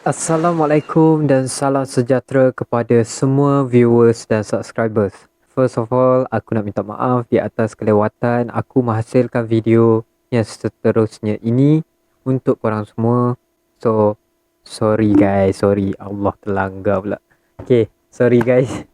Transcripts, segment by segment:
Assalamualaikum dan salam sejahtera kepada semua viewers dan subscribers. First of all, aku nak minta maaf di atas kelewatan aku menghasilkan video yang seterusnya ini untuk korang semua. So, sorry guys, sorry. Allah terlanggar pula. Okay, sorry guys.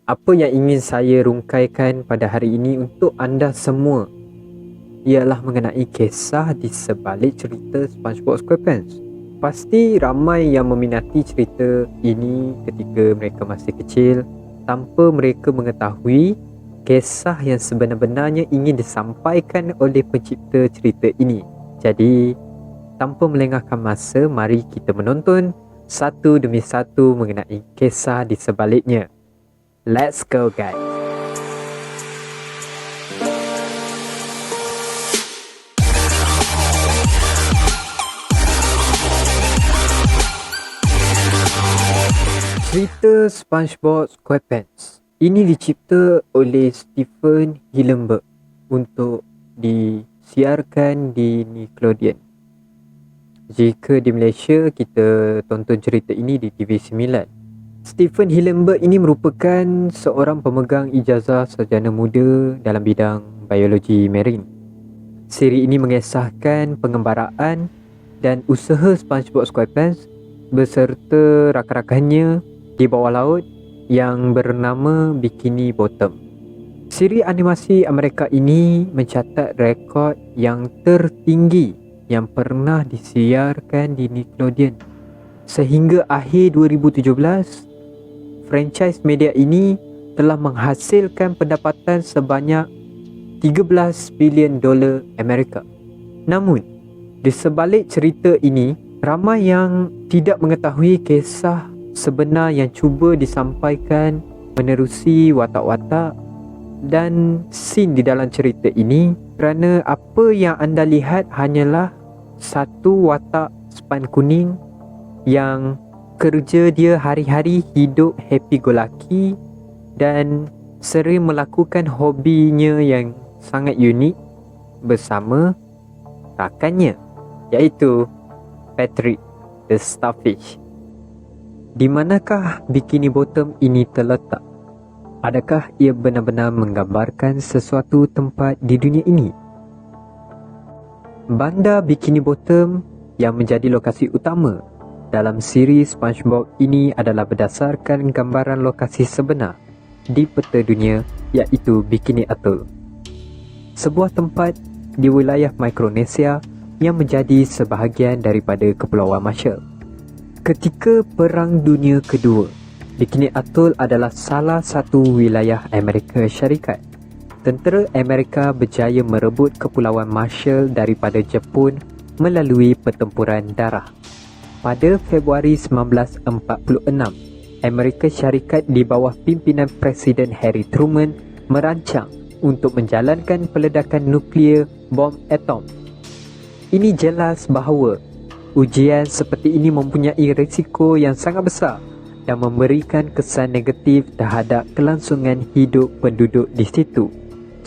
Apa yang ingin saya rungkaikan pada hari ini untuk anda semua ialah mengenai kisah di sebalik cerita SpongeBob SquarePants. Pasti ramai yang meminati cerita ini ketika mereka masih kecil tanpa mereka mengetahui kisah yang sebenar-benarnya ingin disampaikan oleh pencipta cerita ini. Jadi, tanpa melengahkan masa, mari kita menonton satu demi satu mengenai kisah di sebaliknya. Let's go guys. Cerita SpongeBob SquarePants ini dicipta oleh Stephen Hillenburg untuk disiarkan di Nickelodeon. Jika di Malaysia, kita tonton cerita ini di TV9. Stephen Hillenburg ini merupakan seorang pemegang ijazah sarjana muda dalam bidang biologi marine. Siri ini mengisahkan pengembaraan dan usaha SpongeBob SquarePants beserta rakan-rakannya di bawah laut yang bernama Bikini Bottom. Siri animasi Amerika ini mencatat rekod yang tertinggi yang pernah disiarkan di Nickelodeon. Sehingga akhir 2017, franchise media ini telah menghasilkan pendapatan sebanyak 13 bilion dolar Amerika. Namun, di sebalik cerita ini, ramai yang tidak mengetahui kisah sebenar yang cuba disampaikan menerusi watak-watak dan scene di dalam cerita ini, kerana apa yang anda lihat hanyalah satu watak span kuning yang kerja dia hari-hari hidup happy go lucky dan sering melakukan hobinya yang sangat unik bersama rakannya, iaitu Patrick the Starfish. Di manakah Bikini Bottom ini terletak? Adakah ia benar-benar menggambarkan sesuatu tempat di dunia ini? Bandar Bikini Bottom yang menjadi lokasi utama dalam siri SpongeBob ini adalah berdasarkan gambaran lokasi sebenar di peta dunia, iaitu Bikini Atoll. Sebuah tempat di wilayah Micronesia yang menjadi sebahagian daripada Kepulauan Marshall. Ketika Perang Dunia Kedua, Bikini Atoll adalah salah satu wilayah Amerika Syarikat. Tentera Amerika berjaya merebut Kepulauan Marshall daripada Jepun melalui pertempuran darah. Pada Februari 1946, Amerika Syarikat di bawah pimpinan Presiden Harry Truman merancang untuk menjalankan peledakan nuklear bom atom. Ini jelas bahawa ujian seperti ini mempunyai risiko yang sangat besar dan memberikan kesan negatif terhadap kelangsungan hidup penduduk di situ.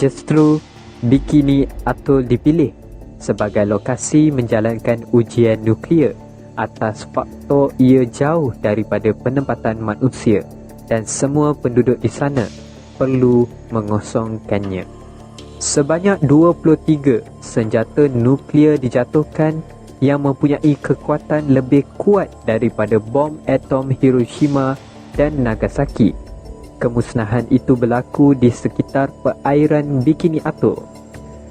Justru, Bikini Atoll dipilih sebagai lokasi menjalankan ujian nuklear atas faktor ia jauh daripada penempatan manusia dan semua penduduk di sana perlu mengosongkannya. Sebanyak 23 senjata nuklear dijatuhkan yang mempunyai kekuatan lebih kuat daripada bom atom Hiroshima dan Nagasaki. Kemusnahan itu berlaku di sekitar perairan Bikini Atoll.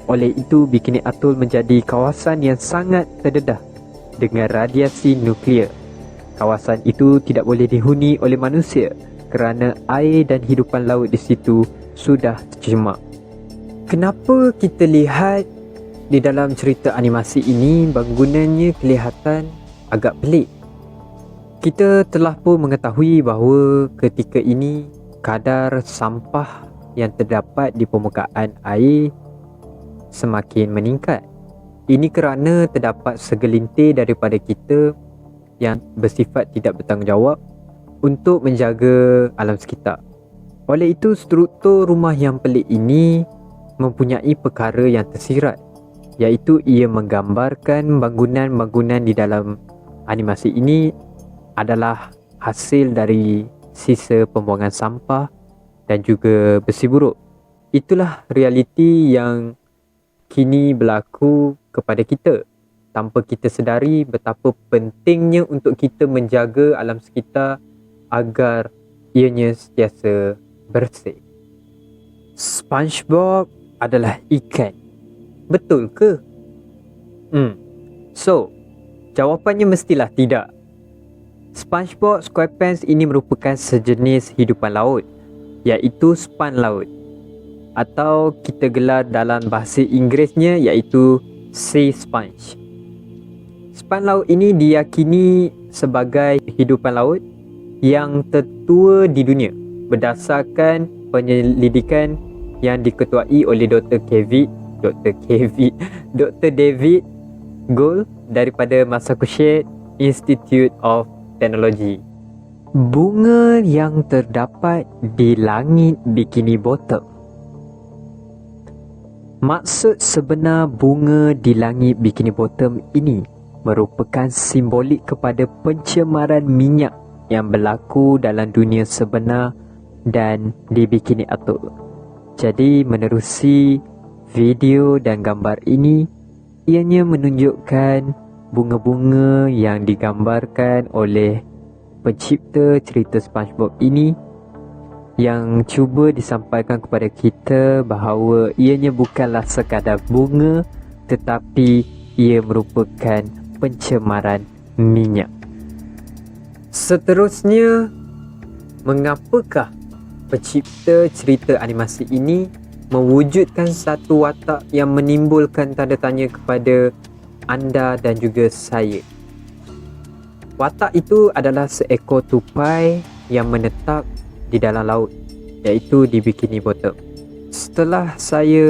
Oleh itu, Bikini Atoll menjadi kawasan yang sangat terdedah dengan radiasi nuklear. Kawasan itu tidak boleh dihuni oleh manusia kerana air dan hidupan laut di situ sudah tercemar. Kenapa kita lihat di dalam cerita animasi ini bangunannya kelihatan agak pelik? Kita telah pun mengetahui bahawa ketika ini kadar sampah yang terdapat di permukaan air semakin meningkat. Ini kerana terdapat segelintir daripada kita yang bersifat tidak bertanggungjawab untuk menjaga alam sekitar. Oleh itu, struktur rumah yang pelik ini mempunyai perkara yang tersirat, iaitu ia menggambarkan bangunan-bangunan di dalam animasi ini adalah hasil dari sisa pembuangan sampah dan juga besi buruk. Itulah realiti yang kini berlaku kepada kita tanpa kita sedari betapa pentingnya untuk kita menjaga alam sekitar agar ianya sentiasa bersih. SpongeBob adalah ikan. Betul ke? So, jawapannya mestilah tidak. SpongeBob SquarePants ini merupakan sejenis hidupan laut, iaitu span laut, atau kita gelar dalam bahasa Inggerisnya iaitu sea sponge. Span laut ini diyakini sebagai hidupan laut yang tertua di dunia berdasarkan penyelidikan yang diketuai oleh Dr. David Gould daripada Massachusetts Institute of Technology. Bunga yang terdapat di langit Bikini Bottom. Maksud sebenar bunga di langit Bikini Bottom ini merupakan simbolik kepada pencemaran minyak yang berlaku dalam dunia sebenar dan di Bikini Atoll. Jadi menerusi video dan gambar ini, ianya menunjukkan bunga-bunga yang digambarkan oleh pencipta cerita SpongeBob ini yang cuba disampaikan kepada kita bahawa ianya bukanlah sekadar bunga tetapi ia merupakan pencemaran minyak. Seterusnya, mengapakah pencipta cerita animasi ini mewujudkan satu watak yang menimbulkan tanda tanya kepada anda dan juga saya? Watak itu adalah seekor tupai yang menetap di dalam laut, iaitu di Bikini Bottom. Setelah saya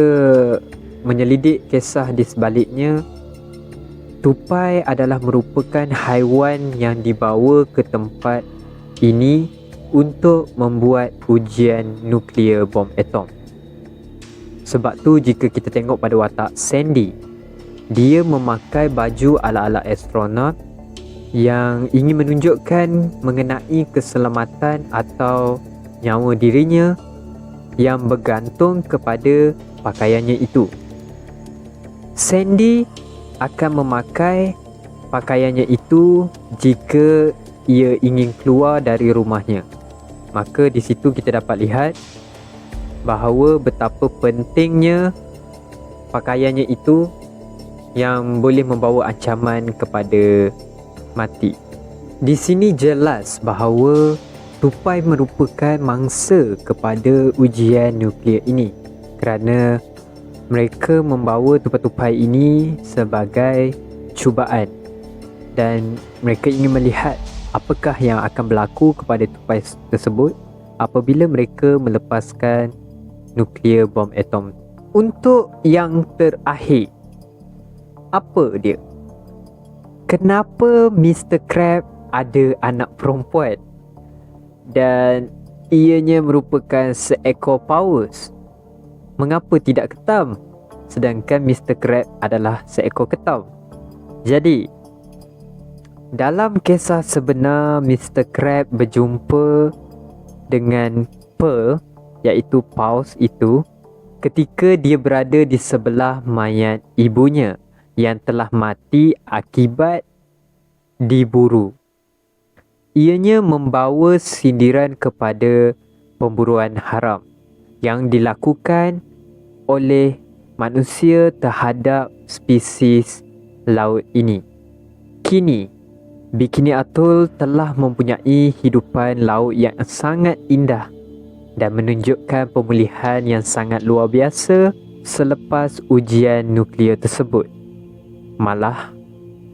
menyelidik kisah di sebaliknya, tupai adalah merupakan haiwan yang dibawa ke tempat ini untuk membuat ujian nuklear bom atom. Sebab tu jika kita tengok pada watak Sandy, dia memakai baju ala-ala astronot yang ingin menunjukkan mengenai keselamatan atau nyawa dirinya yang bergantung kepada pakaiannya itu. Sandy akan memakai pakaiannya itu jika ia ingin keluar dari rumahnya. Maka di situ kita dapat lihat bahawa betapa pentingnya pakaiannya itu yang boleh membawa ancaman kepada mati. Di sini jelas bahawa tupai merupakan mangsa kepada ujian nuklear ini kerana mereka membawa tupai-tupai ini sebagai cubaan dan mereka ingin melihat apakah yang akan berlaku kepada tupai tersebut apabila mereka melepaskan nuklear bom atom. Untuk yang terakhir, apa dia? Kenapa Mr. Krab ada anak perempuan dan ianya merupakan seekor paus? Mengapa tidak ketam sedangkan Mr. Krab adalah seekor ketam? Jadi, dalam kisah sebenar, Mr. Krab berjumpa dengan Pearl, iaitu paus itu, ketika dia berada di sebelah mayat ibunya yang telah mati akibat diburu. Ianya membawa sindiran kepada pemburuan haram yang dilakukan oleh manusia terhadap spesies laut ini. Kini, Bikini Atoll telah mempunyai hidupan laut yang sangat indah dan menunjukkan pemulihan yang sangat luar biasa selepas ujian nuklear tersebut. Malah,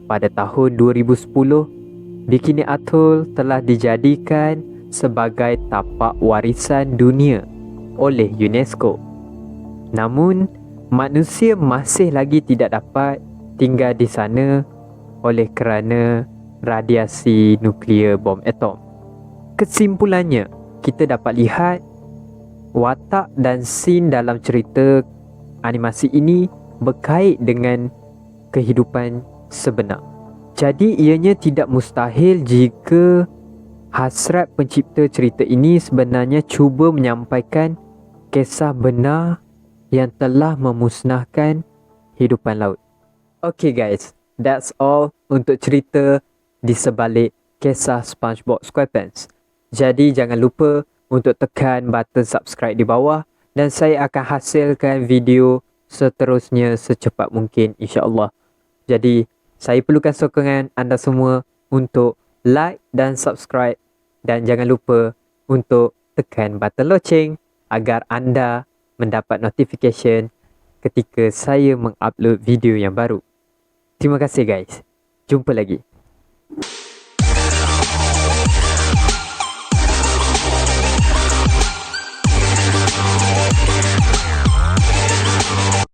pada tahun 2010, Bikini Atoll telah dijadikan sebagai tapak warisan dunia oleh UNESCO. Namun, manusia masih lagi tidak dapat tinggal di sana oleh kerana radiasi nuklear bom atom. Kesimpulannya, kita dapat lihat watak dan scene dalam cerita animasi ini berkait dengan kehidupan sebenar. Jadi ianya tidak mustahil jika hasrat pencipta cerita ini sebenarnya cuba menyampaikan kisah benar yang telah memusnahkan hidupan laut. Okay guys, that's all untuk cerita di sebalik kisah SpongeBob SquarePants. Jadi jangan lupa untuk tekan button subscribe di bawah dan saya akan hasilkan video seterusnya secepat mungkin insya-Allah. Jadi saya perlukan sokongan anda semua untuk like dan subscribe dan jangan lupa untuk tekan button loceng agar anda mendapat notification ketika saya mengupload video yang baru. Terima kasih guys. Jumpa lagi.